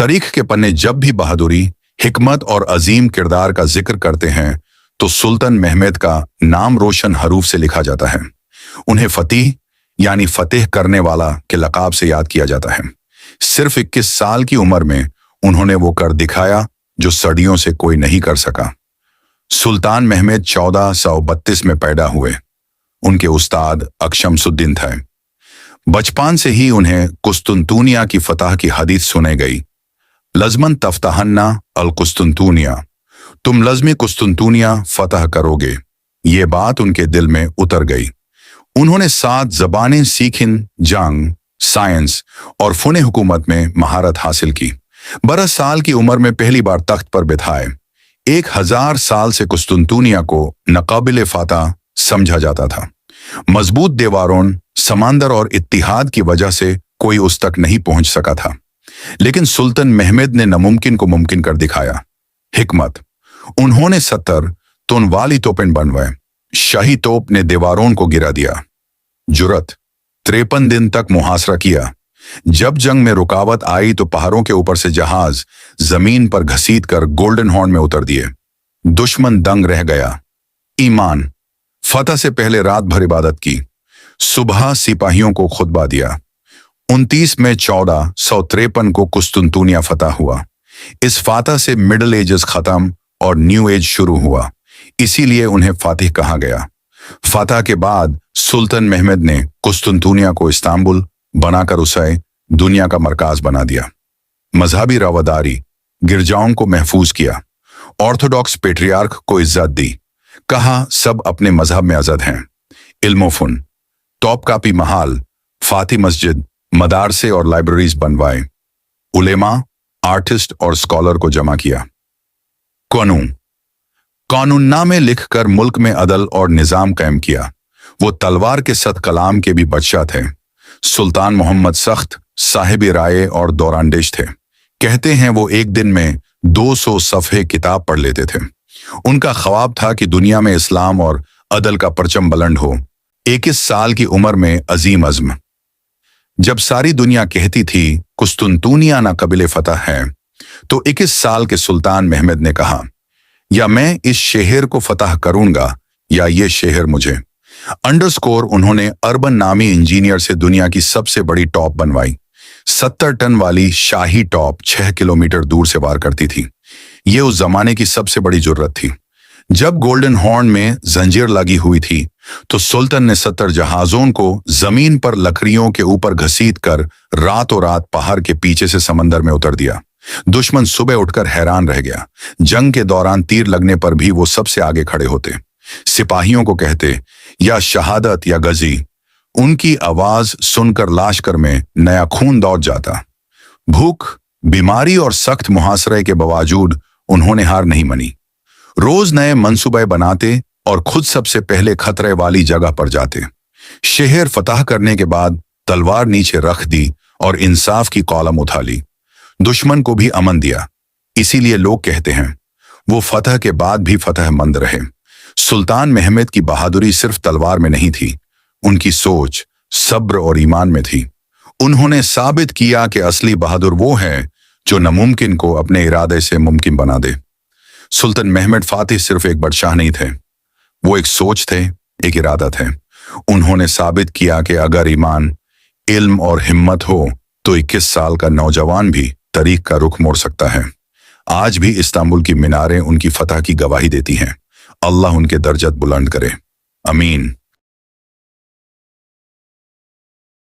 तारीख के पन्ने जब भी बहादुरी, हिकमत और अजीम किरदार का जिक्र करते हैं तो सुल्तान महमूद का नाम रोशन हरूफ से लिखा जाता है। उन्हें फतीह यानी फतेह करने वाला के लकाब से याद किया जाता है। सिर्फ 21 साल की उम्र में उन्होंने वो कर दिखाया जो सदियों से कोई नहीं कर सका। सुल्तान महमूद 1432 में पैदा हुए। उनके उस्ताद अकशमसुद्दीन थे। बचपन से ही उन्हें कुस्तुनतुनिया की फतह की हदीस सुनाई गई। लज़मन तफ्तहन्ना अल कुस्तुनतुनिया, तुम लज़्म कुस्तुनतुनिया फतह करोगे, ये बात उनके दिल में उतर गई। उन्होंने 7 ज़बानें सीखीं, जंग, साइंस और फुन हुकूमत में महारत हासिल की। 12 साल की उम्र में पहली बार तख्त पर बिठाए। 1000 साल से कुस्तुनतुनिया को नाकाबिल फतह समझा जाता था। मजबूत दीवारों, समंदर और इत्तिहाद की वजह से कोई उस तक नहीं पहुंच सका था। लेकिन सुल्तान महमूद ने नामुमकिन को मुमकिन कर दिखाया। हिकमत, उन्होंने 70 टन वाली तोपें बनवाए। शाही तोप ने दीवारों को गिरा दिया। जुरत, 53 दिन तक मुहासरा किया। जब जंग में रुकावट आई तो पहाड़ों के ऊपर से जहाज जमीन पर घसीट कर गोल्डन हॉर्न में उतर दिए। दुश्मन दंग रह गया। ईमान, फतह से पहले रात भर इबादत की। सुबह सिपाहियों को खुतबा दिया। 29 मई 1453 को कुस्तुनतुनिया फतह हुआ। इस फतह से मिडिल एजेस खत्म और न्यू एज शुरू हुआ, इसीलिए उन्हें फातिह कहा गया। फतह के बाद सुल्तान महमूद ने कुस्तुनतुनिया को इस्तांबुल बनाकर उसे दुनिया का मरकज बना दिया। मजहबी रवादारी, गिरजाओं को महफूज किया। ऑर्थोडॉक्स पेट्रियार्क को इज्जत दी। कहा सब अपने मजहब में आजाद हैं। इल्मोफुन, टॉपकापी महाल, फाती मस्जिद, मदारसे और लाइब्रेरीज बनवाए। उलेमा, आर्टिस्ट और स्कॉलर को जमा किया। कानूननामे लिखकर मुल्क में अदल और निजाम कायम किया। वो तलवार के सख्त कलाम के भी बादशाह थे। सुल्तान मोहम्मद सख्त, साहिब राय और दौरानदेश थे। कहते हैं वो एक दिन में 200 सफ़े किताब पढ़ लेते थे। उनका ख्वाब था कि दुनिया में इस्लाम और अदल का परचम बुलंद हो। 21 साल की उम्र में अजीम अज़्म। जब सारी दुनिया कहती थी कुस्तुनतुनिया नाकाबिल फतह है, तो 21 साल के सुल्तान महमूद ने कहा, या मैं इस शहर को फतह करूंगा या ये शहर मुझे। अंडरस्कोर उन्होंने अर्बन नामी इंजीनियर से दुनिया की सबसे बड़ी टॉप बनवाई। 70 टन वाली शाही टॉप 6 किलोमीटर दूर से वार करती थी। ये उस जमाने की सबसे बड़ी जरूरत थी। जब गोल्डन हॉर्न में जंजीर लगी हुई थी तो सुल्तान ने 70 जहाजों को जमीन पर लकड़ियों के ऊपर घसीट कर रातों रात पहाड़ के पीछे से समंदर में उतर दिया। दुश्मन सुबह उठकर हैरान रह गया। जंग के दौरान तीर लगने पर भी वो सबसे आगे खड़े होते। सिपाहियों को कहते, या शहादत या गजी। उनकी आवाज सुनकर लाश्कर में नया खून दौड़ जाता। भूख, बीमारी और सख्त मुहासरे के बावजूद उन्होंने हार नहीं मानी। रोज नए मंसूबे बनाते और खुद सबसे पहले खतरे वाली जगह पर जाते। शहर फतह करने के बाद तलवार नीचे रख दी और इंसाफ की कॉलम उठा ली। दुश्मन को भी अमन दिया। इसीलिए लोग कहते हैं वो फतह के बाद भी फतहमंद रहे। सुल्तान महमूद की बहादुरी सिर्फ तलवार में नहीं थी, उनकी सोच, सब्र और ईमान में थी। उन्होंने साबित किया कि असली बहादुर वो है जो नामुमकिन को अपने इरादे से मुमकिन बना दे। सुल्तान महमूद फातिह सिर्फ एक बादशाह नहीं थे, वो एक सोच थे, एक इरादा थे। उन्होंने साबित किया कि अगर ईमान, इल्म और हिम्मत हो तो 21 साल का नौजवान भी तारीख का रुख मोड़ सकता है। आज भी इस्तांबुल की मीनारें उनकी फतह की गवाही देती हैं। अल्लाह उनके दर्जत बुलंद करे। अमीन।